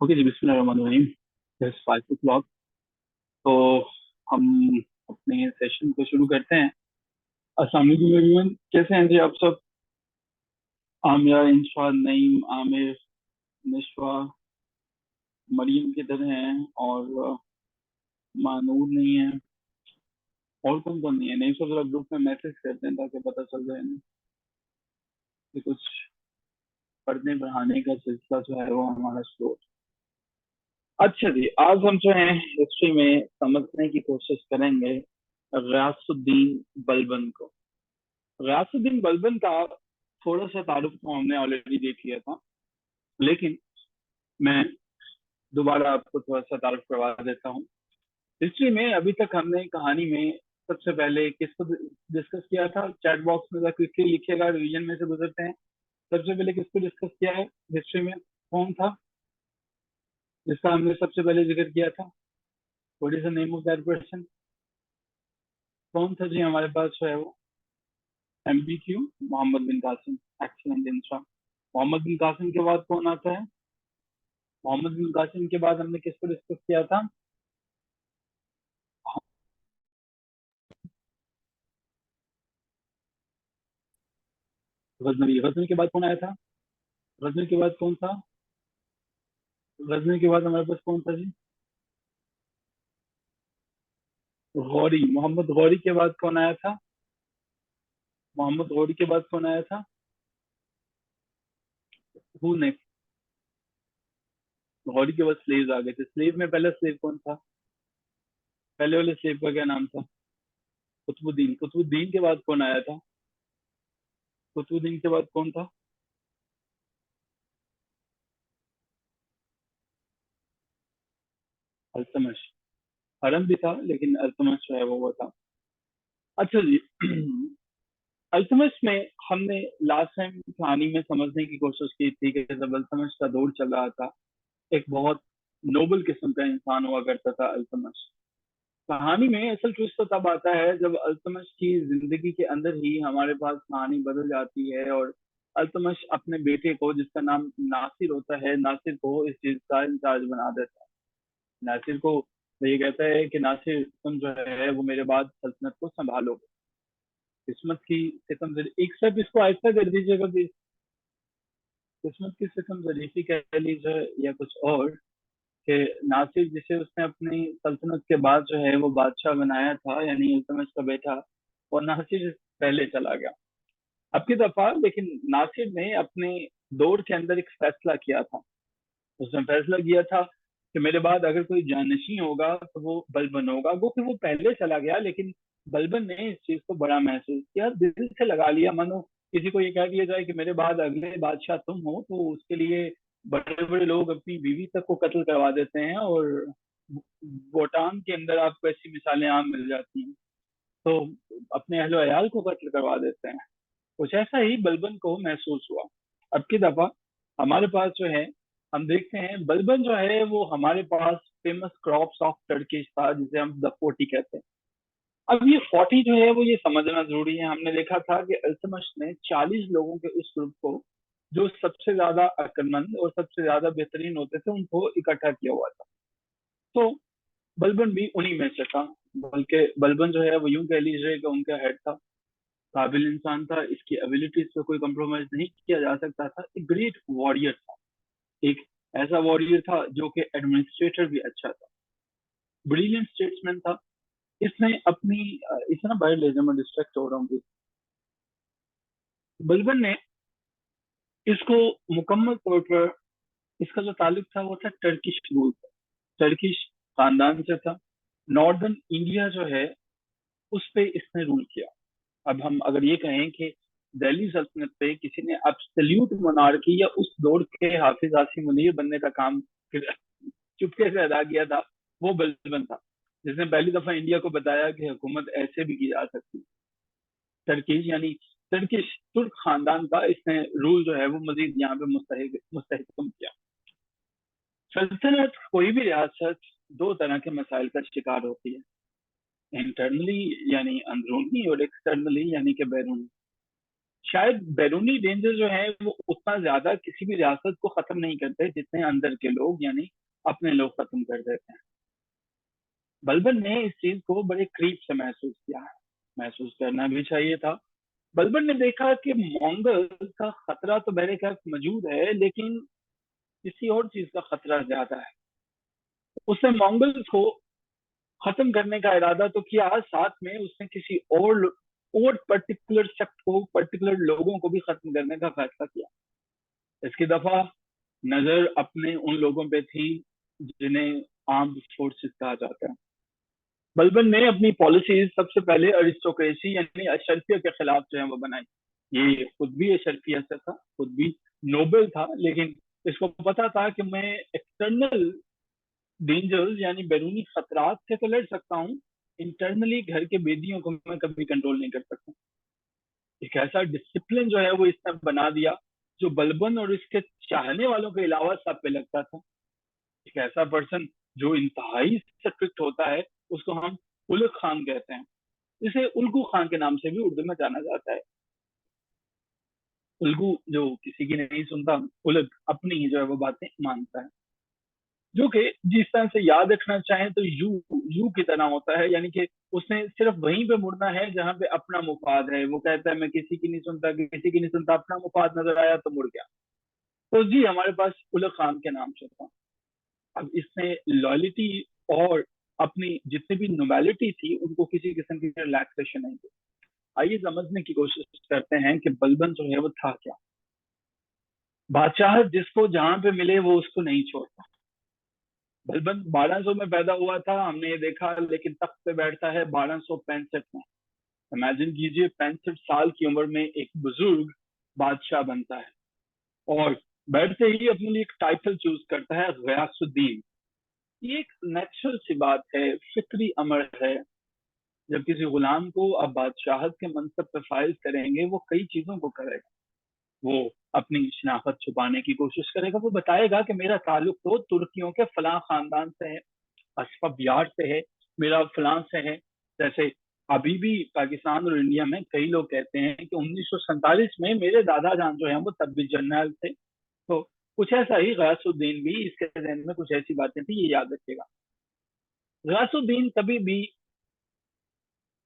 Okay जी, बिस्मिल्लाहिर्रहमानिर्रहीम। Just 5 o'clock। तो हम अपने सेशन को शुरू करते हैं। अस्सलाम वालेकुम एवरीवन, कैसे हैं जी आप सब? आमिरा, इंशा, नईम, आमिर, निशवा, मरियम किधर हैं? और मानूर नहीं है। और कौन कौन नहीं है? नहीं, सब जरा ग्रुप में मैसेज करते हैं ताकि पता चल जाए ना कि कुछ पढ़ने पढ़ाने का सिलसिला जो है वो हमारा शुरू। अच्छा जी, आज हम जो है हिस्ट्री में समझने की कोशिश करेंगे गयासुद्दीन बलबन को। गयासुद्दीन बलबन का थोड़ा सा तारुफ तो हमने ऑलरेडी देख लिया था, लेकिन मैं दोबारा आपको थोड़ा सा तारुफ करवा देता हूँ। हिस्ट्री में अभी तक हमने कहानी में सबसे पहले किसको डिस्कस किया था? चैट बॉक्स में क्विकली लिखिएगा, रिवीजन में से गुजरते हैं। सबसे पहले किसको डिस्कस किया है हिस्ट्री में? कौन था जिसका हमने सबसे पहले जिक्र किया था? What is the name of that person? कौन था जी हमारे पास जो है वो? MBQ, मोहम्मद बिन कासिम। एक्सीलेंट इंशाल्लाह। मोहम्मद बिन कासिम के बाद कौन आता है? मोहम्मद बिन कासिम के बाद हमने किसको डिस्कस किया था? गजनवी। गजनवी के बाद कौन आया था? गजनवी के बाद कौन था? गजनवी के बाद हमारे पास कौन था जी? गौरी। मोहम्मद गौरी के बाद कौन आया था? मोहम्मद गौरी के बाद कौन आया था? Who next? गौरी के बाद स्लेव आ गए थे। स्लेव में पहला स्लेव कौन था? पहले वाले स्लेव का क्या नाम था? कुतुबुद्दीन। कुतुबुद्दीन के बाद कौन आया था? कुतुबुद्दीन के बाद कौन था? अल्तमश। हरम भी था, लेकिन अल्तमश जो है वो था। अच्छा जी। अल्तमश में हमने लास्ट टाइम कहानी में समझने की कोशिश की थी कि जब अल्तमश का दौर चल रहा था, एक बहुत नोबल किस्म का इंसान हुआ करता था अल्तमश। कहानी में असल ट्विस्ट तो तब आता है जब अल्तमश की जिंदगी के अंदर ही हमारे पास कहानी बदल जाती है, और अल्तमश अपने बेटे को, जिसका नाम नासिर होता है, नासिर को इस चीज का इंचार्ज बना देता है। नासिर को वो ये कहता है कि नासिर, तुम जो है वो मेरे बाद सल्तनत को संभालोगे। किस्मत की सितम जरी एक सब इसको आहिस्ता कर दीजिएगा कि किस्मत की सितम जरीफी कह लीजिए या कुछ और, कि नासिर जिसे उसने अपनी सल्तनत के बाद जो है वो बादशाह बनाया था, यानी इल्तुतमिश का बेटा, और नासिर पहले चला गया। अब की दफा लेकिन नासिर ने अपने दौर के अंदर एक फैसला किया था। उसने फैसला किया था कि मेरे बाद अगर कोई जानशी होगा तो वो बलबन होगा। वो कि वो पहले चला गया, लेकिन बलबन ने इस चीज को बड़ा महसूस किया, दिल से लगा लिया। मानो किसी को ये कह दिया जाए कि मेरे बाद अगले बादशाह तुम हो, तो उसके लिए बड़े बड़े लोग अपनी बीवी तक को कत्ल करवा देते हैं, और भूटान के अंदर आपको ऐसी मिसालें आम मिल जाती हैं। तो अपने अहलो अयाल को कत्ल करवा देते हैं। कुछ ऐसा ही बलबन को महसूस हुआ। अब की दफा हमारे पास जो है, हम देखते हैं बलबन जो है वो हमारे पास फेमस क्रॉप्स ऑफ टर्किश था, जिसे हम द 40 कहते हैं। अब ये 40 जो है वो ये समझना जरूरी है। हमने देखा था कि अल्तमश ने 40 लोगों के उस ग्रुप को, जो सबसे ज्यादा अक्लमंद और सबसे ज्यादा बेहतरीन होते थे, उनको इकट्ठा किया हुआ था। तो बलबन भी उन्हीं में से था। बल्कि बलबन जो है वो यूं कह लीजिए कि उनका हेड था। काबिल इंसान था, इसकी एबिलिटीज पे कोई कम्प्रोमाइज नहीं किया जा सकता था। एक ग्रेट वॉरियर था। एक ऐसा वॉरियर था जो कि एडमिनिस्ट्रेटर भी अच्छा था, ब्रिलियंट स्टेट्समैन था। इसने अपनी इतना बाहर ले जाए, मैं डिस्ट्रैक्ट हो रहा हूँ। बलबन ने इसको मुकम्मल तौर पर, इसका जो ताल्लुक था वो था टर्किश रूल से, टर्किश खानदान से था। नॉर्दर्न इंडिया जो है उस पे इसने रूल किया। अब हम अगर ये कहें कि दिल्ली सल्तनत पे किसी ने एब्सोल्यूट मोनार्की या उस दौर के हाफिज आसिम मुनीर बनने का काम चुपके से अदा किया था, वो बलबन था, जिसने पहली दफा इंडिया को बताया कि हुकूमत ऐसे भी की जा सकती है। टर्किश यानी टर्किश तुर्क खानदान का इसने रूल जो है वो मजीद यहाँ पे मुस्तहकम किया। सल्तनत, कोई भी रियासत, दो तरह के मसाइल का शिकार होती है। इंटरनली यानी अंदरूनी, और एक्सटर्नली यानी कि बैरूनी। शायद बैरूनी डेंजर जो है वो उतना ज्यादा किसी भी रियासत को खत्म नहीं करते जितने अंदर के लोग यानी अपने लोग खत्म कर देते हैं। बलबन ने इस चीज को बड़े करीब से महसूस किया है, महसूस करना भी चाहिए था। बलबन ने देखा कि मंगोल का खतरा तो मेरे खैर मौजूद है, लेकिन किसी और चीज का खतरा ज्यादा है। उसने मंगोल्स को खत्म करने का इरादा तो किया, साथ में उसने किसी और पर्टिकुलर सेक्ट को, पर्टिकुलर लोगों को भी खत्म करने का फैसला किया। इसकी दफा नजर अपने उन लोगों पे थी जिन्हें आर्म्ड फोर्सेस कहा जाता है। बलबन ने अपनी पॉलिसीज सबसे पहले अरिस्टोक्रेसी यानी अशर्फिया के खिलाफ जो है वो बनाई। ये खुद भी अशर्फिया से था, खुद भी नोबल था, लेकिन इसको पता था कि मैं एक्सटर्नल डेंजर्स यानी बैरूनी खतरात से तो लड़ सकता हूँ, इंटरनली घर के बेदियों को मैं कभी कंट्रोल नहीं कर सकता। एक ऐसा डिसिप्लिन जो है वो इसने बना दिया जो बलबन और इसके चाहने वालों के अलावा सब पे लगता था। एक ऐसा पर्सन जो इंतहाई स्ट्रिक्ट होता है उसको हम उलग खान कहते हैं। इसे उल्गू खान के नाम से भी उर्दू में जाना जाता है। उल्गू जो किसी की नहीं सुनता, उलग अपनी ही जो है वो बातें मानता है, जो कि जिस तरह से याद रखना चाहें तो यू यू की तरह होता है, यानी कि उसने सिर्फ वहीं पे मुड़ना है जहां पे अपना मुफाद है। वो कहता है मैं किसी की नहीं सुनता, किसी की नहीं सुनता, अपना मुफाद नजर आया तो मुड़ गया। तो जी हमारे पास उलग खान के नाम से था। अब इसने लॉयलिटी और अपनी जितनी भी नोबैलिटी थी उनको किसी किस्म की रिलैक्सेशन नहीं दी। आइए समझने की कोशिश करते हैं कि बलबन जो है वो था क्या। बादशाह जिसको जहां पे मिले वो उसको नहीं छोड़ता। बलबन 1200 में पैदा हुआ था हमने ये देखा, लेकिन तख्त पे बैठता है 1265 में। इमेजिन कीजिए 65 साल की उम्र में एक बुजुर्ग बादशाह बनता है और बैठते ही अपने लिए एक टाइटल चूज करता है, गयासुद्दीन। ये एक नेचुरल सी बात है, फिक्री अमर है। जब किसी गुलाम को आप बादशाहत के मनसब पे फाइज करेंगे वो कई चीजों को करेगा। वो अपनी शनाख्त छुपाने की कोशिश करेगा, वो बताएगा कि मेरा ताल्लुक तो तुर्कियों के फलां खानदान से है, असफब यार से है, मेरा फलां से है। जैसे अभी भी पाकिस्तान और इंडिया में कई लोग कहते हैं कि 1947 में मेरे दादा जान जो है वो तब भी जर्नल थे। तो कुछ ऐसा ही गयासुद्दीन भी, इसके जहन में कुछ ऐसी बातें थी, ये याद रखिएगा। गयासुद्दीन कभी भी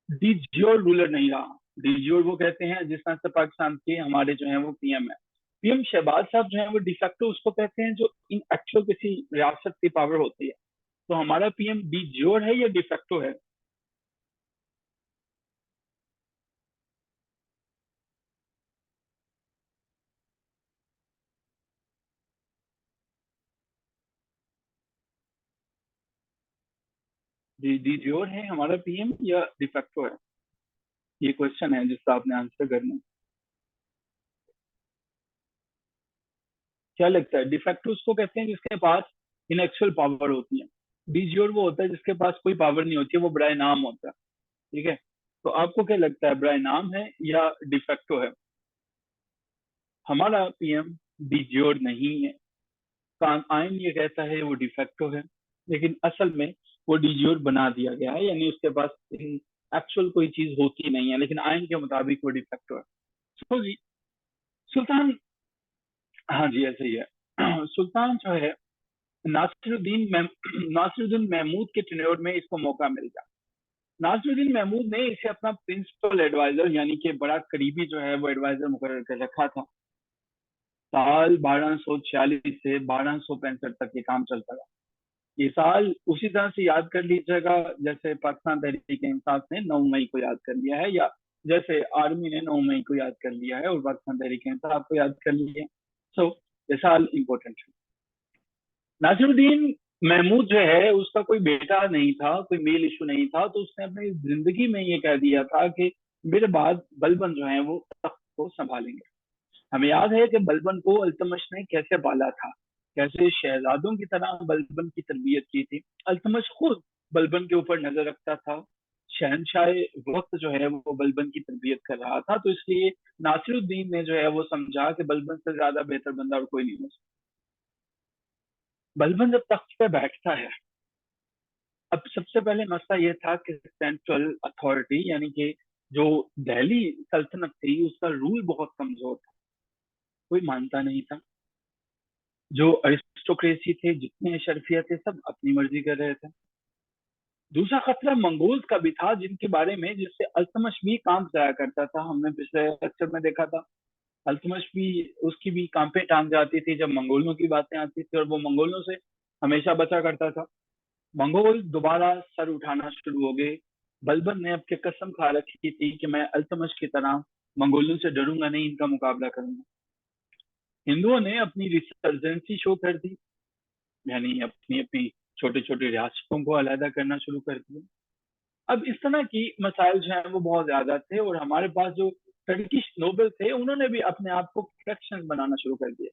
डी जियोर रूलर नहीं रहा। डी जियोर वो कहते हैं जिस तरह से पाकिस्तान के हमारे जो है वो पीएम है। पीएम शहबाज साहब जो है वो डिफेक्टो उसको कहते हैं जो इन एक्चुअल किसी रियासत की पावर होती है। तो हमारा पीएम डी जियोर है या डिफेक्टो है? डी जियोर है हमारा पीएम या डिफेक्टो है? ये क्वेश्चन है जिसका आपने आंसर करना है। क्या लगता है? डिफेक्टो उसको कहते हैं जिसके पास इन एक्चुअल पावर होती है। डी जियोर वो होता है जिसके पास कोई पावर नहीं होती है, वो बड़ा नाम होता है। ठीक है, तो आपको क्या लगता है, बड़ा नाम है या डिफेक्टो है? हमारा पीएम डिज्योर नहीं है। आइन ये कहता है वो डिफेक्टो है, लेकिन असल में वो डिज्योर बना दिया गया है, यानी उसके पास एक्चुअल कोई चीज होती नहीं है, लेकिन आइन के मुताबिक वो डिफेक्टो है। तो जी सुल्तान, हाँ जी ऐसे ही है। सुल्तान जो है नासिरुद्दीन महमूद के टेन्योर में इसको मौका मिल गया। नासिरुद्दीन महमूद ने इसे अपना प्रिंसिपल एडवाइजर यानी कि बड़ा करीबी जो है वो एडवाइजर मुकर्रर कर रखा था। साल 1246 से 1265 तक ये काम चलता रहा। ये साल उसी तरह से याद कर लीजिएगा जैसे पाकिस्तान तहरीक इंसाफ ने 9 मई को याद कर लिया है, या जैसे आर्मी ने 9 मई को याद कर लिया है और पाकिस्तान तहरीक इंसाफ को याद कर लिया है। सो ये साल इंपॉर्टेंट है। नासिरुद्दीन महमूद जो है उसका कोई बेटा नहीं था, कोई मेल इशू नहीं था, तो उसने अपनी जिंदगी में ये कह दिया था कि मेरे बाद बलबन जो है वो तख्त को संभालेंगे। हमें याद है कि बलबन को अल्तमश ने कैसे पाला था, कैसे शहजादों की तरह बलबन की तरबियत की थी। अल्तमश खुद बलबन के ऊपर नजर रखता था। शहनशाह वक्त जो है वो बलबन की तरबियत कर रहा था, तो इसलिए नासिरुद्दीन ने जो है वो समझा कि बलबन से ज्यादा बेहतर बंदा और कोई नहीं हो सकता। बलबन जब तख्त पे बैठता है, अब सबसे पहले मसला यह था कि सेंट्रल अथॉरिटी यानी कि जो दिल्ली सल्तनत थी उसका रूल बहुत कमजोर था। कोई मानता नहीं था। जो अरिस्टोक्रेसी थे, जितने शर्फिया थे, सब अपनी मर्जी कर रहे थे। दूसरा खतरा मंगोल्स का भी था, जिनके बारे में जिससे अल्तमश भी काम कराया करता था। हमने पिछले लेक्चर में देखा था, अल्तमश भी, उसकी भी कांपे टांग जाती थी जब मंगोलों की बातें आती थी, और वो मंगोलों से हमेशा बचा करता था। मंगोल दोबारा सर उठाना शुरू हो गए। बलबन ने अब के कसम खा रखी थी कि मैं अल्तमश की तरह मंगोलों से डरूंगा नहीं, इनका मुकाबला करूंगा। हिंदुओं ने अपनी रिसर्जेंसी शो कर दी, यानी अपनी अपनी छोटे छोटे रियासतों को अलहदा करना शुरू कर दिया। अब इस तरह की मसाइल जो है वो बहुत ज्यादा थे, और हमारे पास जो टर्किश नोबल थे, उन्होंने भी अपने आप को फ्रैक्शन बनाना शुरू कर दिया।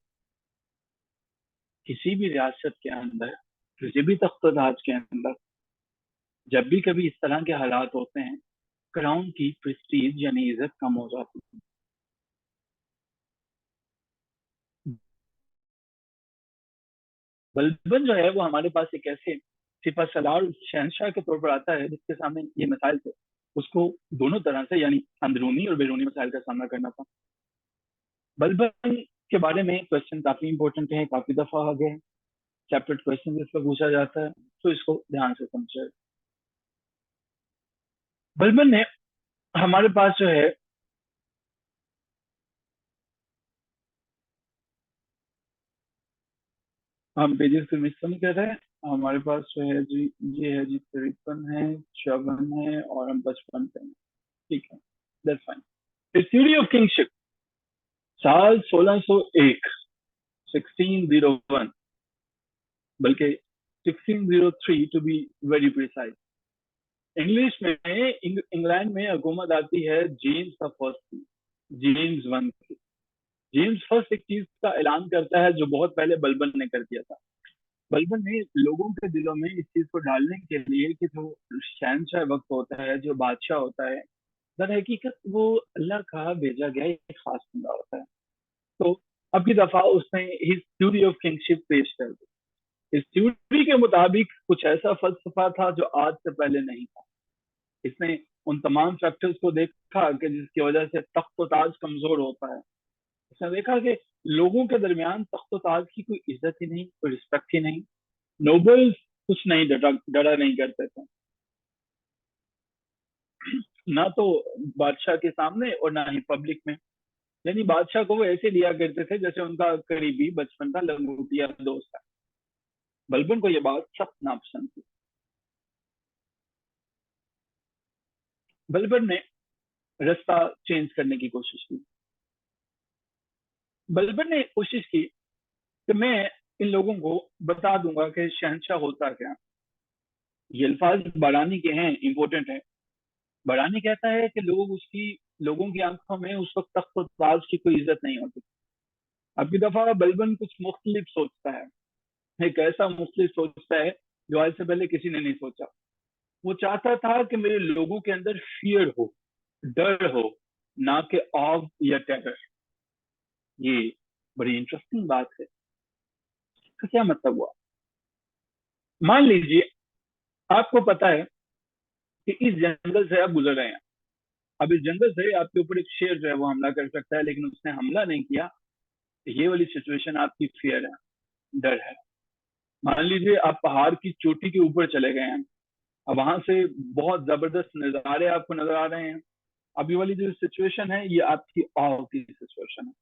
किसी भी रियासत के अंदर, किसी भी तख्ताज के अंदर, जब भी कभी इस तरह के हालात होते हैं, क्राउन की प्रेस्टीज यानी इज्जत कम हो जाती है। बलबन जो है वो हमारे पास एक ऐसे सिपा सलार शहनशाह के तौर पर आता है जिसके सामने ये मसाइल थे। उसको दोनों तरह से, यानी अंदरूनी और बैरूनी मसाइल का सामना करना था। बलबन के बारे में क्वेश्चन काफी इंपॉर्टेंट है, काफी दफा आ गए हैं, चैप्टर क्वेश्चन इस पर पूछा जाता है, तो इसको ध्यान से समझे। बलबन ने हमारे पास जो है, हम पेजेस पे मिस तो नहीं कर रहे हैं, हमारे पास जो है जी, ये है जी 53 है, 54 है, और हम 55 पे हैं। ठीक है, that's fine. Theory of kingship, साल 1601, 1601, बल्कि 1603 to be very precise. English में इंग्लैंड में हुकूमत आती है जेम्स का फर्स्ट की, जेम्स वन की। जेम्स फर्स्ट एक चीज का ऐलान करता है जो बहुत पहले बलबन ने कर दिया था। बलबन ने लोगों के दिलों में इस चीज को डालने के लिए कि जो शहनशाह वक्त होता है, जो बादशाह होता है, दर हकीकत वो अल्लाह का भेजा गया एक खास बंदा होता है। तो अब की दफा उसने हिज थ्योरी ऑफ किंगशिप पेश कर दी। इस थ्योरी के मुताबिक कुछ ऐसा फलसफा था जो आज से पहले नहीं था। इसने उन तमाम फैक्टर्स को देखा कि जिसकी वजह से तख्त ताज कमजोर होता है। इसने देखा कि लोगों के दरमियान तख्त ताज की कोई इज्जत ही नहीं, कोई रिस्पेक्ट ही नहीं। नोबल्स कुछ नहीं डरा डरा नहीं करते थे, ना तो बादशाह के सामने और ना ही पब्लिक में। यानी बादशाह को वो ऐसे लिया करते थे जैसे उनका करीबी बचपन का लंगोटिया दोस्त है। बलबन को ये बात सख्त नापसंद थी। बलबन ने रास्ता चेंज करने की कोशिश की। बलबन ने कोशिश की कि मैं इन लोगों को बता दूंगा कि शहनशाह होता क्या। ये अल्फाज बरानी के हैं, इंपॉर्टेंट है। बरानी कहता है कि लोगों की आंखों में उस वक्त तख्त और ताज की कोई इज्जत नहीं होती। अब की दफा बलबन कुछ मुख्तलिफ सोचता है, एक ऐसा मुख्तलिफ सोचता है जो आज से पहले किसी ने नहीं सोचा। वो चाहता था कि मेरे लोगों के अंदर फियर हो, डर हो, ना कि ऑव या टेरर। ये बड़ी इंटरेस्टिंग बात है। इसका क्या मतलब हुआ? मान लीजिए आपको पता है कि इस जंगल से आप गुजर रहे हैं। अब इस जंगल से आपके ऊपर एक शेर जो है वो हमला कर सकता है, लेकिन उसने हमला नहीं किया। ये वाली सिचुएशन आपकी फियर है, डर है। मान लीजिए आप पहाड़ की चोटी के ऊपर चले गए हैं, अब वहां से बहुत जबरदस्त नजारे आपको नजर आ रहे हैं। अभी वाली जो सिचुएशन है ये आपकी ऑव की सिचुएशन है,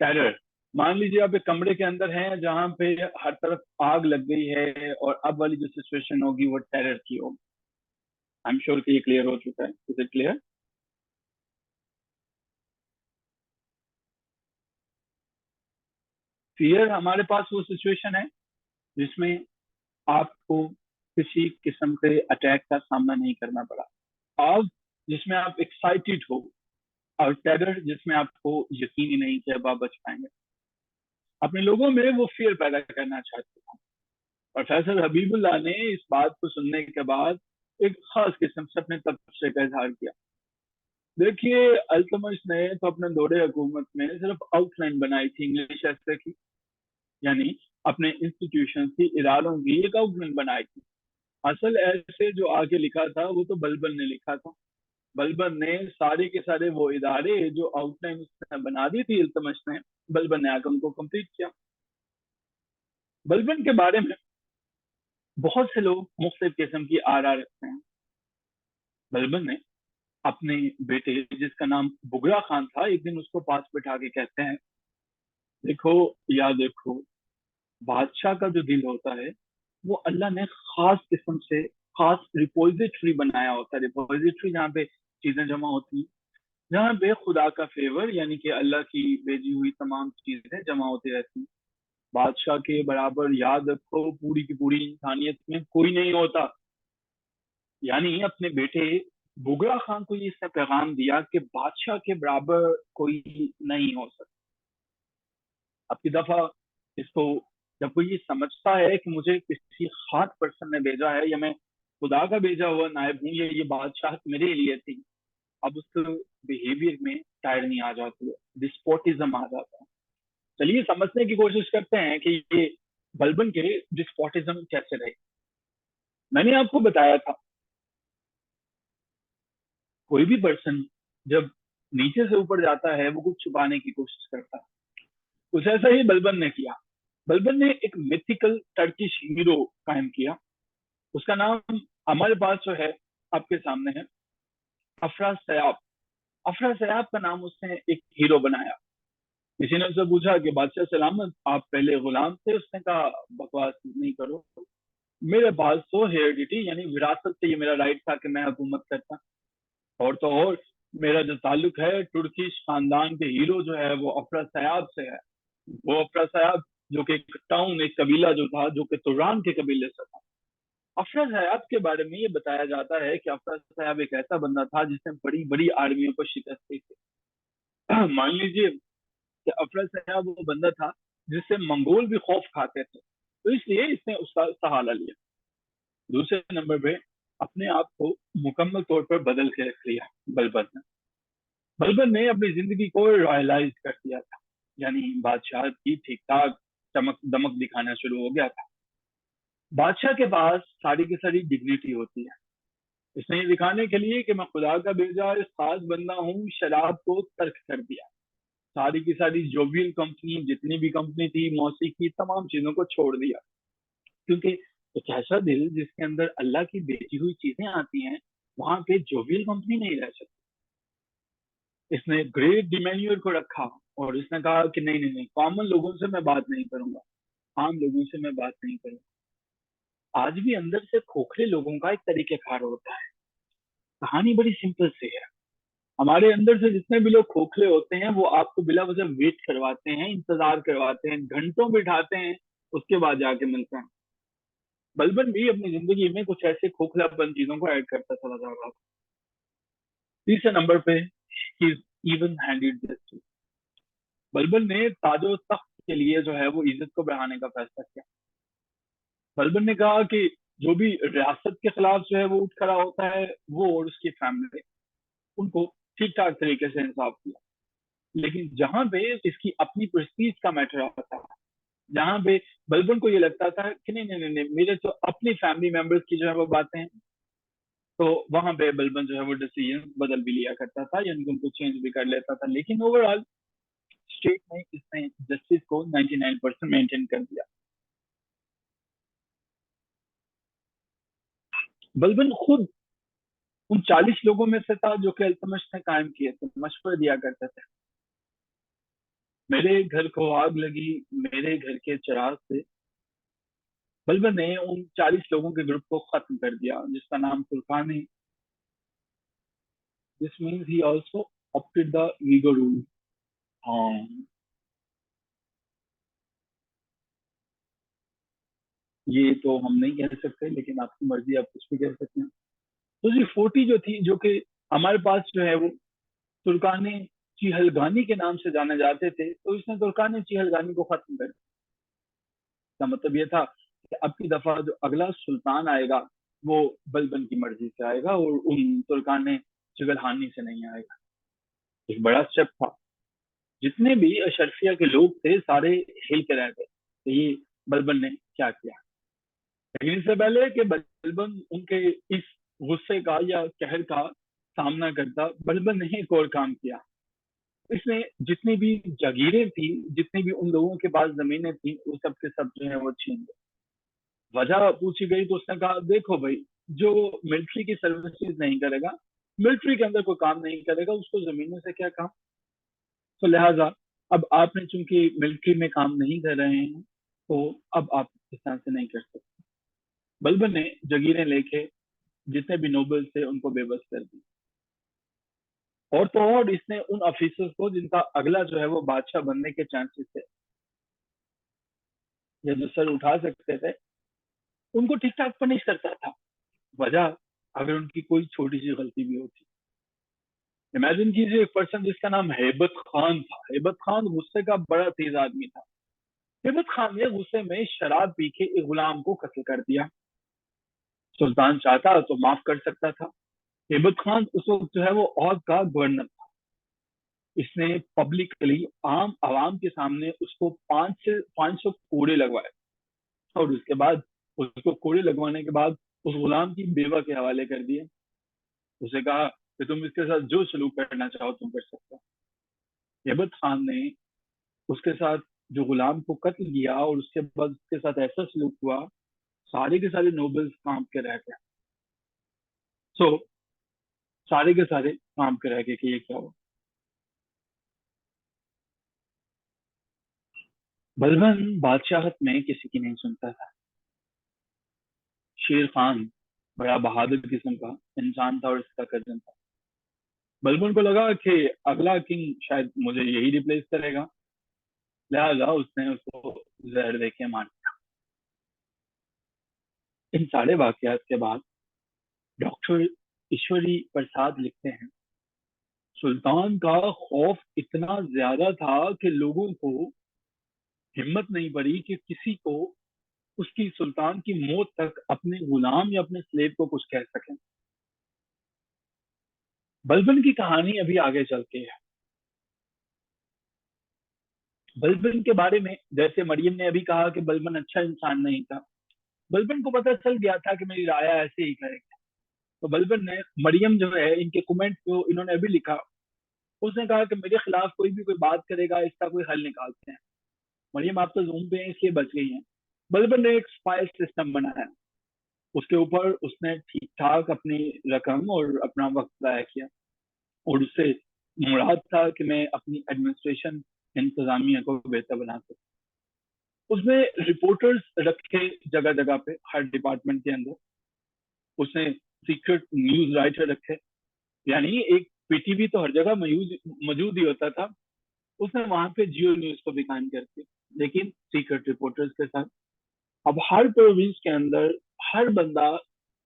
टेरर। मान लीजिए आप एक कमरे के अंदर हैं जहां पे हर तरफ आग लग गई है, और अब वाली जो सिचुएशन होगी वो टेरर की होगी। आई एम श्योर कि ये क्लियर हो चुका है। Is it clear? फियर हमारे पास वो सिचुएशन है जिसमें आपको किसी किस्म के अटैक का सामना नहीं करना पड़ा। आग जिसमें आप एक्साइटेड हो, और टेरर जिसमें आपको यकीन ही नहीं कि अब आप बच पाएंगे। अपने लोगों में वो फियर पैदा करना चाहते हैं। प्रोफेसर हबीबुल्लाह ने इस बात को सुनने के बाद एक खास किस्म से अपने तबसरे का इजहार किया। देखिए, अल्तमश ने तो अपने दौरे हुकूमत में सिर्फ आउटलाइन बनाई थी इंग्लिश ऐसे की, यानी अपने इंस्टीट्यूशन की, इरादों की एक आउटलाइन बनाई थी। असल ऐसे जो आगे लिखा था वो तो बलबन ने लिखा था। बलबन ने सारे के सारे वो इदारे जो आउटलाइन उसने बना दी थी इल्तुतमिश ने, बलबन ने आकर उनको कंप्लीट किया। बलबन के बारे में बहुत से लोग मुख्तलिफ किस्म की आरा रखते हैं। बलबन ने अपने बेटे जिसका नाम बुगरा खान था, एक दिन उसको पास बिठा के कहते हैं, देखो या देखो, बादशाह का जो दिल होता है वो अल्लाह ने खास किस्म से खास रिपोजिटरी बनाया होता है। रिपोजिटरी जहाँ पे चीजें जमा होती हैं, जहाँ पे खुदा का फेवर यानी कि अल्लाह की भेजी हुई तमाम चीजें जमा होती रहती हैं। बादशाह के बराबर याद रखो पूरी की पूरी इंसानियत में कोई नहीं होता। यानी अपने बेटे बुगरा खान को ये इसने पैगाम दिया कि बादशाह के बराबर कोई नहीं हो सकता। अब की दफा इसको जब कोई ये समझता है कि मुझे किसी खास पर्सन ने भेजा है या मैं खुदा का भेजा हुआ नायब हूँ या ये बादशाह मेरे लिए थी, अब उस बिहेवियर में टायरनी आ जाती है, डिस्पोटिज्म आ जाता है। चलिए समझने की कोशिश करते हैं कि ये बलबन के डिस्पोटिज्म कैसे रहे। मैंने आपको बताया था कोई भी पर्सन जब नीचे से ऊपर जाता है वो कुछ छुपाने की कोशिश करता है। कुछ ऐसा ही बलबन ने किया। बलबन ने एक मिथिकल टर्किश हीरो कायम किया। उसका नाम हमारे पास जो है आपके सामने है, अफरा सयाब। अफरा सयाब का नाम उसने एक हीरो बनाया। किसी ने उससे पूछा कि बादशाह सलामत, आप पहले गुलाम थे? उसने कहा बकवास नहीं करो, मेरे पास तो हेरिडिटी यानी विरासत से ये मेरा राइट था कि मैं हुकूमत करता। और तो और मेरा जो ताल्लुक है तुर्किश खानदान के हीरो जो है वो अफरा सयाब से है। वो अफरा सयाब जो कि एक टाउन, एक कबीला जो था, जो कि तुरान के कबीले से था। अफरा सयाब के बारे में ये बताया जाता है कि अफरा सयाब एक ऐसा बंदा था जिसने बड़ी बड़ी आर्मियों को शिकस्त दी थी। मान लीजिए कि अफरा सयाब वो बंदा था जिससे मंगोल भी खौफ खाते थे, तो इसलिए इसने उसका सहारा लिया। दूसरे नंबर पे अपने आप को मुकम्मल तौर पर बदल के रख लिया बलबन ने। बलबन ने अपनी जिंदगी को रॉयलाइज कर दिया था, यानी बादशाह की ठीक ठाक चमक दमक दिखाना शुरू हो गया था। बादशाह के पास सारी की सारी डिग्निटी होती है। इसने ये दिखाने के लिए कि मैं खुदा का भेजा इस खास बंदा हूँ, शराब को तर्क कर दिया। सारी की सारी जोवियल कंपनी, जितनी भी कंपनी थी, मौसीकी, तमाम चीजों को छोड़ दिया। क्योंकि एक ऐसा दिल जिसके अंदर अल्लाह की भेजी हुई चीजें आती हैं, वहां पे जोवियल कंपनी नहीं रह सकती। इसने ग्रेट डिमेन्यूर को रखा और इसने कहा कि नहीं नहीं नहीं, कॉमन लोगों से मैं बात नहीं करूंगा, आम लोगों से मैं बात नहीं करूंगा। आज भी अंदर से खोखले लोगों का एक तरीकेकार होता है। कहानी बड़ी सिंपल सी है। हमारे अंदर से जितने भी लोग खोखले होते हैं वो आपको बिला वजह वेट करवाते हैं, इंतजार करवाते हैं, घंटों बिठाते हैं, उसके बाद जाके मिलते हैं। बलबन भी अपनी जिंदगी में कुछ ऐसे खोखलापन चीजों को ऐड करता चला जा रहा था। तीसरे नंबर पे ही इवन हैंडेड जस्टिस। बलबन ने ताजो तख्त के लिए जो है वो इज्जत को बढ़ाने का फैसला किया। बलबन ने कहा कि जो भी रियासत के खिलाफ जो है वो उठ खड़ा होता है, वो और उसकी फैमिली, उनको ठीक ठाक तरीके से इंसाफ किया। लेकिन जहां पे इसकी अपनी प्रेस्टीज का मैटर आता है, जहां पे बलबन को ये लगता था कि नहीं नहीं नहीं नहीं, मेरे तो अपनी फैमिली मेंबर्स की जो है वो बातें हैं, तो वहां पे बलबन जो है वो डिसीजन बदल भी लिया करता था, यानी उनको चेंज भी कर लेता था। लेकिन ओवरऑल स्टेट में इसने जस्टिस को 99% मेंटेन कर दिया। बलबन खुद उन 40 लोगों में से था जो कि अल्तमश ने कायम किए थे, मशवरे दिया करते थे। मेरे घर को आग लगी, मेरे घर के चिराग से। बलबन ने उन 40 लोगों के ग्रुप को खत्म कर दिया जिसका नाम तुर्कानी। This means he also opted the वीगो रूल। हाँ, ये तो हम नहीं कह सकते, लेकिन आपकी मर्जी, आप कुछ भी कह सकते हैं। तो जी 40 जो थी, जो कि हमारे पास जो है वो तुर्कानी चिहलगानी के नाम से जाने जाते थे, तो इसने तुर्कानी चिहलगानी को खत्म कर दिया। इसका मतलब ये था कि अब की दफा जो अगला सुल्तान आएगा वो बलबन की मर्जी से आएगा और उन तुर्कानी चिगलहानी से नहीं आएगा। एक बड़ा स्टेप था। जितने भी अशरफिया के लोग थे सारे हिल के रह गए, तो ये बलबन ने क्या किया। लेकिन इससे पहले कि बलबन उनके इस गुस्से का या कहर का सामना करता, बलबन ने एक और काम किया। इसने जितनी भी जागीरें थी, जितनी भी उन लोगों के पास जमीनें थी, वो सब के सब जो है वो छीन ली। वजह पूछी गई तो उसने कहा, देखो भाई, जो मिलिट्री की सर्विसेज नहीं करेगा, मिलिट्री के अंदर कोई काम नहीं करेगा, उसको जमीनों से क्या काम। तो लिहाजा अब आपने चूंकि मिलिट्री में काम नहीं कर रहे हैं, तो अब आप इस तरह से नहीं कर सकते। बलबन ने जगीरें लेके जितने भी नोबल थे उनको बेबस कर दी। और तो और इसने उन ऑफिसर्स को जिनका अगला जो है वो बादशाह बनने के चांसेस थे, या जो सर उठा सकते थे, उनको ठीक ठाक पनिश करता था। वजह, अगर उनकी कोई छोटी सी गलती भी होती। इमेजिन कीजिए एक पर्सन जिसका नाम हेबत खान था। हेबत खान गुस्से का बड़ा तेज आदमी था। हेबत खान ने गुस्से में शराब पी के एक गुलाम को कत्ल कर दिया। सुल्तान चाहता तो माफ कर सकता था। हेबत खान उस वक्त जो है वो औध का गवर्नर था। इसने पब्लिकली आम आवाम के सामने उसको 500 कोड़े लगवाए। और उसके बाद, उसको कोड़े लगवाने के बाद, उस गुलाम की बेवा के हवाले कर दिए। उसे कहा कि तुम इसके साथ जो सलूक करना चाहो तुम कर सकते हो। हेबत खान ने उसके साथ जो गुलाम को कत्ल किया, और उसके बाद उसके साथ ऐसा सलूक हुआ, सारे के सारे नोबल्स कांप के रह गए। सो सारे के सारे कांप के रह गए कि ये क्या हुआ। बलबन बादशाहत में किसी की नहीं सुनता था। शेर खान बड़ा बहादुर किस्म का इंसान था और इसका कजन था। बलबन को लगा कि अगला किंग शायद मुझे यही रिप्लेस करेगा, लिहाजा उसने उसको जहर दे के मार दिया। इन सारे वाकयात के बाद डॉक्टर ईश्वरी प्रसाद लिखते हैं, सुल्तान का खौफ इतना ज्यादा था कि लोगों को हिम्मत नहीं पड़ी कि किसी को उसकी सुल्तान की मौत तक अपने गुलाम या अपने स्लेव को कुछ कह सकें। बलबन की कहानी अभी आगे चलती है। बलबन के बारे में, जैसे मरियम ने अभी कहा कि बलबन अच्छा इंसान नहीं था, बलबन को पता चल गया था कि मेरी राया ऐसे ही करेगी। तो बलबन ने, मरियम जो है, इनके कमेंट को इन्होंने अभी लिखा। उसने कहा कि मेरे खिलाफ कोई भी कोई बात करेगा, इसका कोई हल निकालते हैं। मरियम आप तो जूम पे हैं इसलिए बच गई हैं। बलबन ने एक स्पाई सिस्टम बनाया। उसके ऊपर उसने ठीक ठाक अपनी रकम और अपना वक्त जाया किया, और उससे मुराद था कि मैं अपनी एडमिनिस्ट्रेशन इंतजामिया को बेहतर बना सकूं। उसने रिपोर्टर्स रखे जगह जगह पे, हर डिपार्टमेंट के अंदर। उसने सीक्रेट न्यूज राइटर रखे, यानी एक पीटीवी तो हर जगह मौजूद ही होता था। उसने वहां पे जियो न्यूज को भी कायम करके, लेकिन सीक्रेट रिपोर्टर्स के साथ। अब हर प्रोविंस के अंदर हर बंदा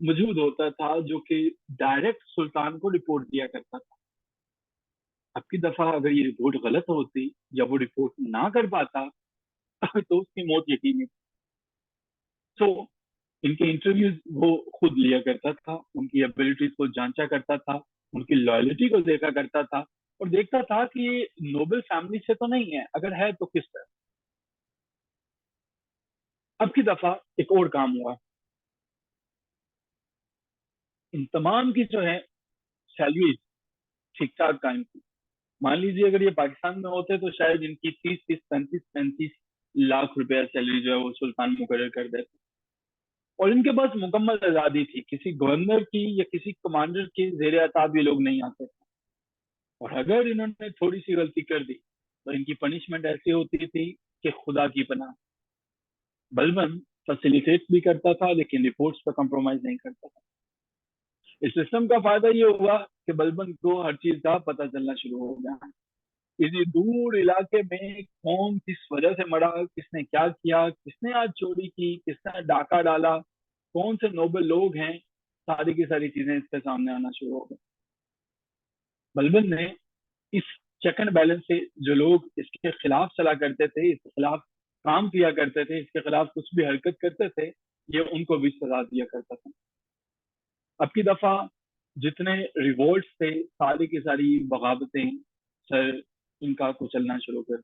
मौजूद होता था जो कि डायरेक्ट सुल्तान को रिपोर्ट दिया करता था। अब की दफा अगर ये रिपोर्ट गलत होती या वो रिपोर्ट ना कर पाता तो उसकी मौत यकीनी। तो इनके इंटरव्यूज वो खुद लिया करता था, उनकी एबिलिटीज को जांचा करता था, उनकी लॉयलिटी को देखा करता था, और देखता था कि ये नोबल फैमिली से तो नहीं है, अगर है तो किस तरह। अब की दफा एक और काम हुआ। इन तमाम की जो है सैलरी ठीक ठाक कायम थी। मान लीजिए अगर ये पाकिस्तान में होते तो शायद इनकी 30 30 35 35 लाख रुपया सैलरी जो है वो सुल्तान मुकर्रर कर देते। और इनके पास मुकम्मल आजादी थी, किसी गवर्नर की या किसी कमांडर के जेर अताब ये लोग नहीं आते थे। और अगर इन्होंने थोड़ी सी गलती कर दी तो इनकी पनिशमेंट ऐसी होती थी कि खुदा की पनाह। बलबन फैसिलिटेट भी करता था, लेकिन रिपोर्ट्स पर कॉम्प्रोमाइज नहीं करता था। इस सिस्टम का फायदा ये हुआ कि बलबन को हर चीज का पता चलना शुरू हो गया। इसी दूर इलाके में कौन किस वजह से मरा, किसने क्या किया, किसने आज चोरी की, किसने डाका डाला, कौन से नोबल लोग हैं, सारी की सारी चीजें इसके सामने आना शुरू हो गई। बलबन ने इस चेक एंड बैलेंस से, जो लोग इसके खिलाफ चला करते थे, इसके खिलाफ काम किया करते थे, इसके खिलाफ कुछ भी हरकत करते थे, ये उनको भी सजा दिया करता था। अब की दफा जितने रिवोल्ट थे, सारी की सारी बगावतें, सर इनका कुचलना शुरू कर।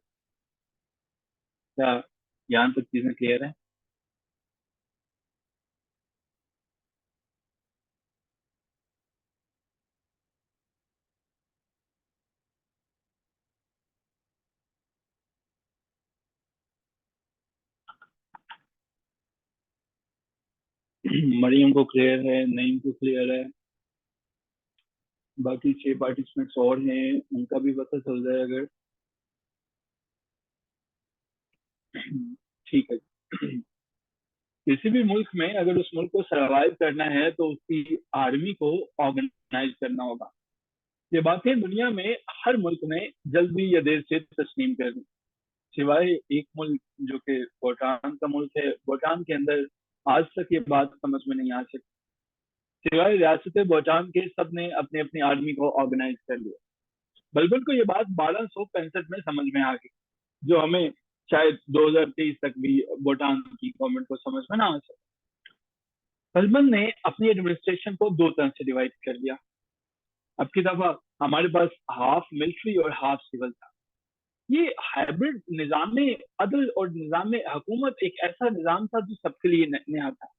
क्या यहाँ तक चीजें क्लियर है? मरियम को क्लियर है, नईम को क्लियर है, बाकी 6 पार्टिसिपेंट्स और हैं, उनका भी पता चल जाए अगर। ठीक है। किसी भी मुल्क में अगर उस मुल्क को सरवाइव करना है तो उसकी आर्मी को ऑर्गेनाइज करना होगा। ये बातें दुनिया में हर मुल्क ने जल्दी या देर से तस्लीम कर दी, सिवाय एक मुल्क जो कि भूटान का मुल्क है। भूटान के अंदर आज तक ये बात समझ में नहीं आ सकी। सिवाय रियासत भूटान के सब ने अपनी अपनी आर्मी को ऑर्गेनाइज कर लिया। बलबन को ये बात 1265 में समझ में आ गई, जो हमें शायद 2023 तक भी भूटान की गवर्नमेंट को समझ में ना आ सके। बलबन ने अपनी एडमिनिस्ट्रेशन को दो तरह से डिवाइड कर दिया। अब की दफा हमारे पास हाफ मिलिट्री और हाफ सिविल था। ये हाइब्रिड निजाम अदल और निजाम हुकूमत एक ऐसा निजाम था जो सबके लिए नया था।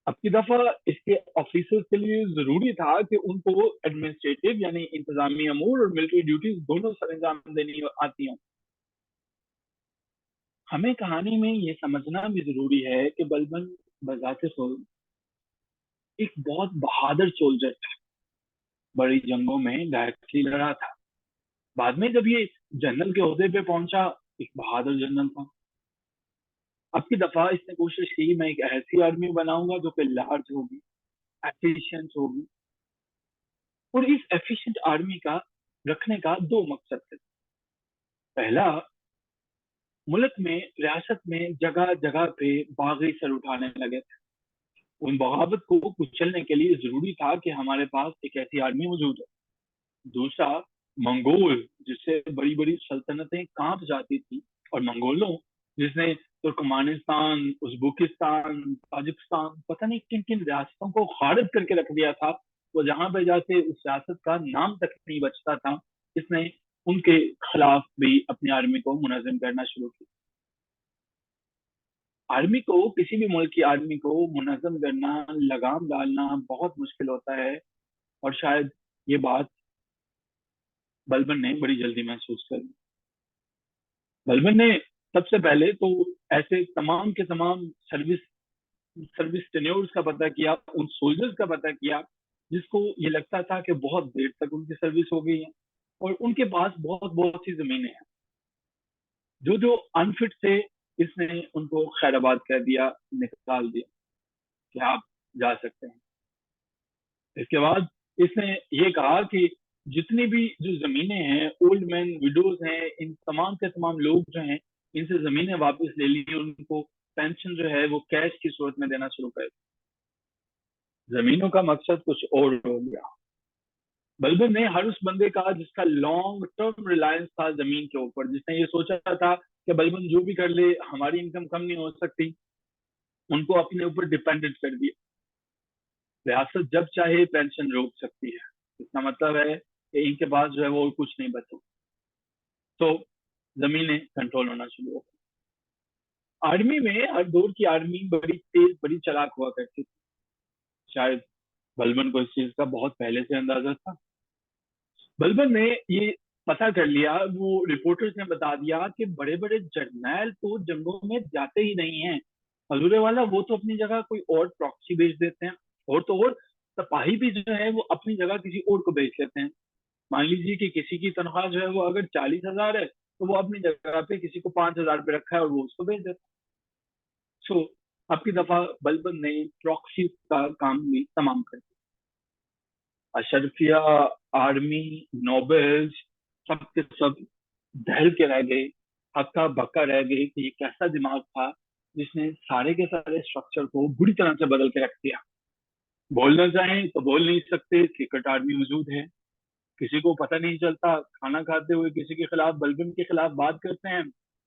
अब की दफा इसके ऑफिसर्स के लिए जरूरी था कि उनको एडमिनिस्ट्रेटिव यानी इंतजामी अमूर और मिलिट्री ड्यूटीज दोनों सर अंजाम देनी आती हों। हमें कहानी में ये समझना भी जरूरी है कि बलबन बजाते खुद एक बहुत बहादुर सोल्जर था, बड़ी जंगों में डायरेक्टली लड़ा था। बाद में जब ये जनरल के ओहदे पे पहुंचा, एक बहादुर जनरल था। अब की दफा इसने कोशिश की मैं एक ऐसी आर्मी बनाऊंगा जो कि लार्ज होगी, एफिशिएंट होगी। और इस एफिशिएंट आर्मी का रखने का दो मकसद थे। पहला, मुल्क में रियासत में जगह जगह पे बागी सर उठाने लगे थे। उन बगावत को कुचलने के लिए जरूरी था कि हमारे पास एक ऐसी आर्मी मौजूद हो। दूसरा, मंगोल जिससे बड़ी बड़ी सल्तनतें कांप जाती थी, और मंगोलों जिसने तुर्कमानिस्तान, उज्बेकिस्तान, ताजिकिस्तान, पता नहीं किन किन रियासतों को गारद करके रख दिया था, वो जहां पे जाके उस रियासत का नाम तक नहीं बचता था, इसने उनके खिलाफ भी अपनी आर्मी को मुनज़्ज़म करना शुरू किया। आर्मी को, किसी भी मुल्क की आर्मी को मुनज़्ज़म करना, लगाम डालना बहुत मुश्किल होता है। और शायद ये बात बलबन ने बड़ी जल्दी महसूस कर ली। बलबन ने सबसे पहले तो ऐसे तमाम के तमाम सर्विस सर्विस टेन्योर्स का पता किया, उन सोल्जर्स का पता किया जिसको ये लगता था कि बहुत देर तक उनकी सर्विस हो गई है और उनके पास बहुत बहुत सी जमीनें हैं। जो जो अनफिट थे, इसने उनको खैराबाद कह दिया, निकाल दिया कि आप जा सकते हैं। इसके बाद इसने ये कहा कि जितनी भी जो जमीनें हैं, ओल्ड मैन विडोज हैं, इन तमाम के तमाम लोग जो हैं, इनसे जमीनें वापस ले ली, उनको पेंशन जो है वो कैश की सूरत में देना शुरू कर। जमीनों का मकसद कुछ और हो गया। बलबन ने हर उस बंदे का जिसका लॉन्ग टर्म रिलायंस था जमीन के ऊपर, जिसने ये सोचा था कि बलबन जो भी कर ले हमारी इनकम कम नहीं हो सकती, उनको अपने ऊपर डिपेंडेंट कर दिया। रियासत जब चाहे पेंशन रोक सकती है, इसका मतलब है कि इनके पास जो है वो कुछ नहीं बचा। तो जमीनें कंट्रोल होना शुरू हो गई। आर्मी में हर दौर की आर्मी बड़ी तेज, बड़ी चालाक हुआ करती थी। शायद बलबन को इस चीज का बहुत पहले से अंदाजा था। बलबन ने ये पता कर लिया, वो रिपोर्टर्स ने बता दिया कि बड़े बड़े जर्नैल तो जंगों में जाते ही नहीं हैं। हजूरे वाला, वो तो अपनी जगह कोई और प्रॉक्सी भेज देते हैं। और तो और सिपाही भी जो है वो अपनी जगह किसी और को भेज देते हैं। मान लीजिए कि किसी की तनख्वाह जो है वो अगर 40,000 है, तो वो अपनी जगह पे किसी को 5,000 पे रखा है और वो उसको भेज देता है। सो अब की दफा बलबन ने प्रॉक्सी का काम भी तमाम कर दिया। अशरफिया, आर्मी, नोबल्स, सब के सब दहल के रह गए, हक्का बक्का रह गए कि ये कैसा दिमाग था जिसने सारे के सारे स्ट्रक्चर को बुरी तरह से बदल के रख दिया। बोलना चाहें तो बोल नहीं सकते, सीक्रेट आर्मी मौजूद है, किसी को पता नहीं चलता, खाना खाते हुए किसी के खिलाफ, बलबन के खिलाफ बात करते हैं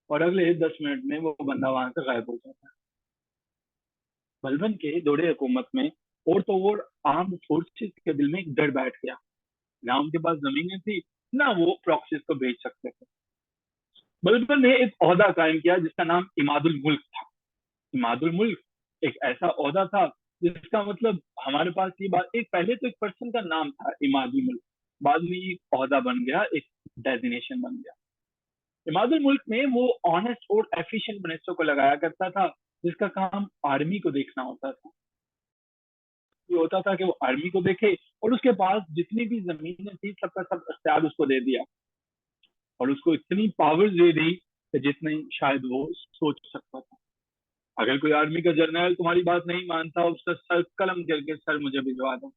और अगले 10 मिनट में वो बंदा वहां से गायब हो जाता है। बलबन के दौरे हुकूमत में और तो और आर्म फोर्सेस के दिल में एक डर बैठ गया। ना उनके पास जमीनें थी, ना वो प्रॉक्सीज को बेच सकते थे। बलबन ने एक ओहदा कायम किया जिसका नाम इमादुल मुल्क था। इमादुल मुल्क एक ऐसा ओहदा था जिसका मतलब, हमारे पास ये बात, एक पहले तो एक पर्सन का नाम था इमादुल मुल्क, बाद में ये ओहदा बन गया, एक डेजिग्नेशन बन गया। इमादुल मुल्क में वो ऑनेस्ट और एफिशिएंट मिनिस्टर को लगाया करता था जिसका काम आर्मी को देखना होता था। ये होता था कि वो आर्मी को देखे और उसके पास जितनी भी जमीनें थी सबका सब इख्तियार उसको दे दिया और उसको इतनी पावर दे दी कि जितनी शायद वो सोच सकता था। अगर कोई आर्मी का जर्नल तुम्हारी बात नहीं मानता, उसका सर कलम करके सर मुझे भिजवा दो।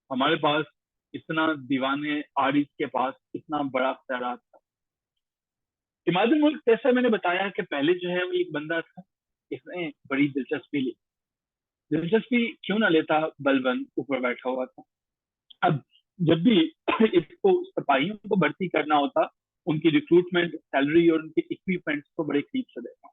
हमारे पास इतना दीवाने आरिफ के पास इतना बड़ा इख्तियार था। इमादुल मुल्क जैसा मैंने बताया कि पहले जो है वो एक बंदा था, इसने बड़ी दिलचस्पी ली। दिलचस्पी क्यों ना लेता, बलबन ऊपर बैठा हुआ था। अब जब भी इसको सिपाहियों को भर्ती करना होता, उनकी रिक्रूटमेंट, सैलरी और उनके इक्विपमेंट्स को बड़े करीब से देखा।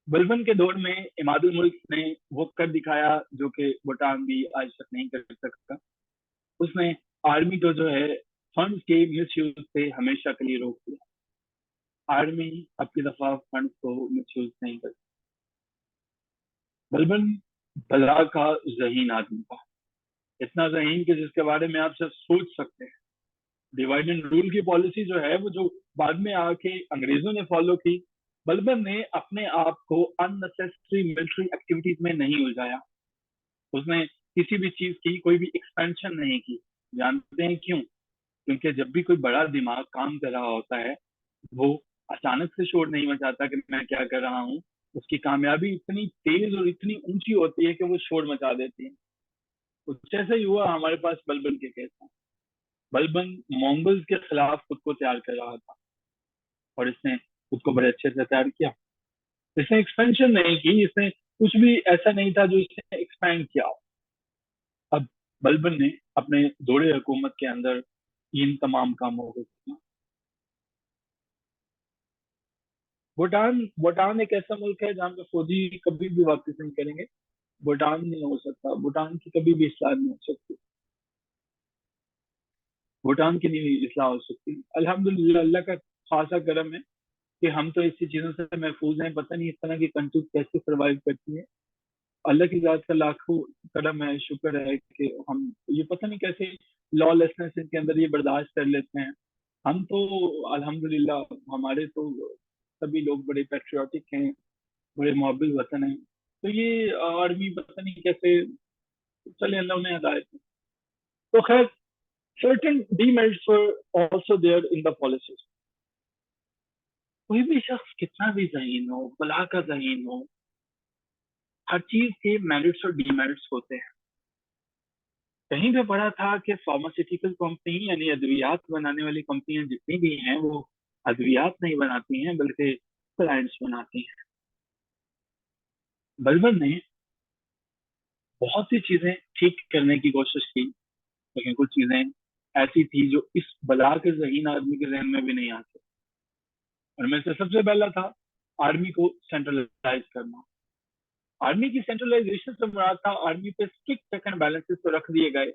बलबन के दौर में इमादुल मुल्क ने वो कर दिखाया जो कि भूटान भी आज तक नहीं कर सकता। उसने आर्मी को जो है फंड्स के मिसयूज से हमेशा के लिए रोक दिया। आर्मी अपनी दफा फंड्स को मिसयूज नहीं करती। बलबन भला का जहीन आदमी था, इतना जहीन कि जिसके बारे में आप सब सोच सकते हैं। डिवाइड एंड रूल की पॉलिसी जो है वो जो बाद में आके अंग्रेजों ने फॉलो की, बलबन ने अपने आप को अननेसेसरी मिलिट्री एक्टिविटीज में नहीं उलझाया। उसने किसी भी चीज की कोई भी एक्सपेंशन नहीं की। जानते हैं क्यों? क्योंकि जब भी कोई बड़ा दिमाग काम कर रहा होता है, वो अचानक से शोर नहीं मचाता कि मैं क्या कर रहा हूँ। उसकी कामयाबी इतनी तेज और इतनी ऊंची होती है कि वो शोर मचा देती है। कुछ ऐसा ही हुआ हमारे पास बलबन के केस में। बलबन मंगोल्स के खिलाफ खुद को तैयार कर रहा था और इसने खुद को बड़े अच्छे से तैयार किया। इसने एक्सपेंशन नहीं की, इसने कुछ भी ऐसा नहीं था जो इसने एक्सपैंड किया। अब बलबन ने अपने दौरे हुकूमत के अंदर इन तमाम कामों को किया। भूटान भूटान एक ऐसा मुल्क है जहाँ पे फौजी कभी भी वापस नहीं करेंगे। भूटान नहीं हो सकता, भूटान की कभी भी इस्लाह नहीं हो सकती। भूटान की नहीं इस्लाह हो सकती। अल्हम्दुलिल्लाह, अल्लाह का खासा करम है कि हम तो ऐसी चीजों से महफूज हैं। पता नहीं इस तरह की कंट्रीज कैसे सर्वाइव करती है। अल्लाह की जात का लाखों करम है, शुक्र है कि हम ये पता नहीं कैसे लॉलेसनेस इनके अंदर ये बर्दाश्त कर लेते हैं। हम तो अल्हम्दुलिल्लाह, हमारे तो सभी लोग बड़े पेट्रियाटिक हैं, बड़े मोहब्बिल वतन हैं। तो ये आर्मी पता नहीं कैसे, चले अल्लाह उन्हें हदायत दे। तो खैर, certain demerits were also there in the policies. कोई भी शख्स कितना भी ज़हीन हो, भला का ज़हीन हो, हर चीज के मेरिट्स और डीमेरिट्स होते हैं। कहीं पे पढ़ा था कि फार्मास्यूटिकल कंपनी यानी अद्वियात बनाने वाली कंपनियां जितनी भी हैं वो अद्वियात नहीं बनाती हैं बल्कि क्लाइंट्स बनाती हैं। बलबन ने बहुत सी चीजें ठीक करने की कोशिश की, लेकिन कुछ चीजें ऐसी थी जो इस बला के ज़हीन आदमी के जहन में भी नहीं आती। उनमें से सबसे पहला था आर्मी को सेंट्रलाइज करना। आर्मी की सेंट्रलाइजेशन से मुराद था आर्मी पे स्ट्रिक्ट चेक एंड बैलेंसेस तो रख दिए गए,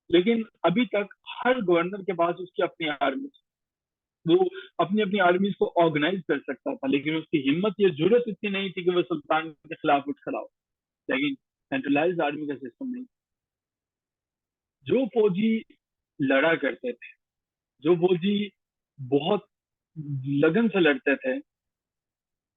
लेकिन अभी तक हर गवर्नर के पास उसकी अपनी आर्मी, वो अपनी अपनी आर्मी को ऑर्गेनाइज कर सकता था, लेकिन उसकी हिम्मत या जरूरत इतनी नहीं थी कि वो सुल्तान के खिलाफ उठ खड़ा हो। लेकिन सेंट्रलाइज आर्मी का सिस्टम नहीं। जो फौजी लड़ा करते थे, जो फौजी बहुत लगन से लड़ते थे,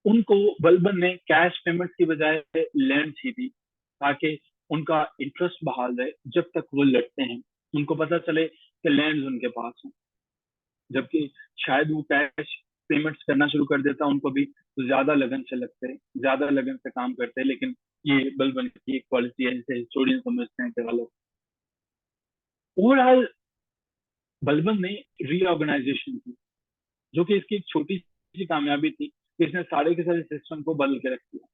उनको बलबन ने कैश पेमेंट की बजाय लैंड दी थी, ताकि उनका इंटरेस्ट बहाल रहे जब तक वो लड़ते हैं। उनको पता चले कि लैंड उनके पास है। जबकि शायद वो कैश पेमेंट्स करना शुरू कर देता उनको भी, तो ज्यादा लगन से लगते, ज्यादा लगन से काम करते। लेकिन ये बलबन की एक पॉलिसी है जिसे हिस्टोरियन समझते हैं कि गलत। ओवरऑल बलबन ने रीऑर्गेनाइजेशन की, जो कि इसकी एक छोटी सी कामयाबी थी कि इसने सारे के सारे सिस्टम को बदल के रख दिया।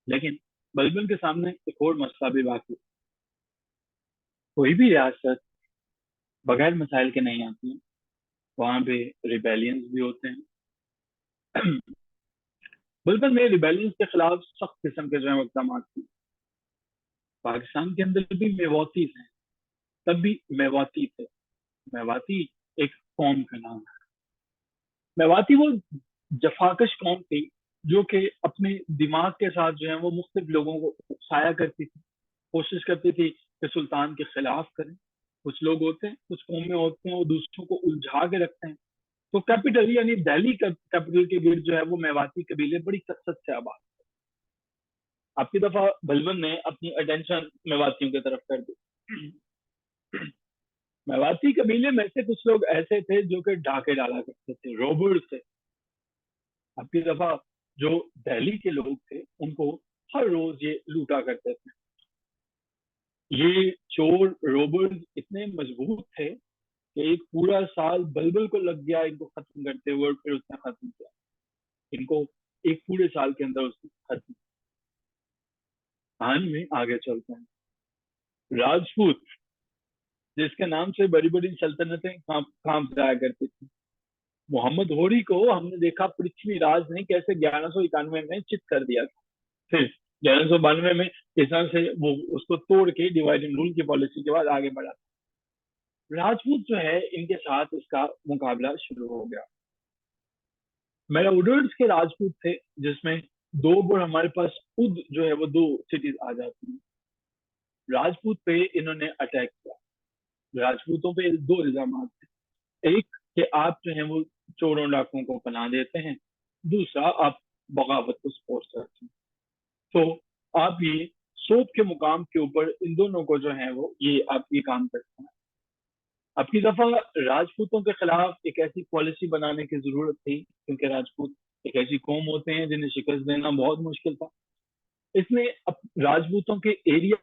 लेकिन बलबन के सामने एक और मसला भी बाकी। कोई भी रियासत बगैर मसाइल के नहीं आती है, वहां पे रिबेलियंस भी होते हैं। बलबन ने रिबेलियंस के खिलाफ सख्त किस्म के जो है इकदाम किए। पाकिस्तान के अंदर भी मेवाती हैं, तब भी मेवाती थे। मेवाती एक कौम का नाम है। मेवाती वो जफाकश कौम थी जो कि अपने दिमाग के साथ जो है वो मुख्तलिफ लोगों को उकसाया करती थी, कोशिश करती थी कि सुल्तान के खिलाफ करें। कुछ लोग होते हैं, कुछ कौमें होते हैं, वो दूसरों को उलझा के रखते हैं। तो कैपिटल यानी दिल्ली कैपिटल के गिर्द जो है वो मेवाती कबीले बड़ी कसरत से आबाद। आपकी दफा बलबन ने अपनी अटेंशन मेवातियों की तरफ कर दी। मेवाती कबीले में से कुछ लोग ऐसे थे जो कि डाके डाला करते थे, रोबर्स थे। आपकी दफा जो दिल्ली के लोग थे उनको हर रोज ये लूटा करते थे। ये चोर रोबर्स इतने मजबूत थे कि एक पूरा साल बलबल को लग गया इनको खत्म करते हुए, और फिर उसने खत्म किया इनको, एक पूरे साल के अंदर उसने खत्म। कहानी में आगे चलते हैं। राजपूत, जिसके नाम से बड़ी बड़ी सल्तनतें कांप जाया करती थी, मोहम्मद घोरी को हमने देखा पृथ्वीराज ने कैसे 1191 में चित कर दिया था। फिर 1192 में किस तरह से वो उसको तोड़ के डिवाइड एंड रूल की पॉलिसी के बाद आगे बढ़ा। राजपूत जो है इनके साथ इसका मुकाबला शुरू हो गया। मेराउडर्स के राजपूत थे, जिसमें दो बार हमारे पास खुद जो है वो दो सिटीज आ जाती हैं। राजपूत पे इन्होंने अटैक किया। राजपूतों पे दो इल्जाम थे। एक कि आप जो है वो चोरों डाकुओं को पनाह देते हैं, दूसरा आप बगावत को सपोर्ट करते हैं। तो आप ये सोप के मुकाम के ऊपर इन दोनों को जो है वो ये आप ये काम करते हैं। आपकी दफा राजपूतों के खिलाफ एक ऐसी पॉलिसी बनाने की जरूरत थी, क्योंकि राजपूत एक ऐसी कौम होते हैं जिन्हें शिकस्त देना बहुत मुश्किल था। इसने राजपूतों के एरिया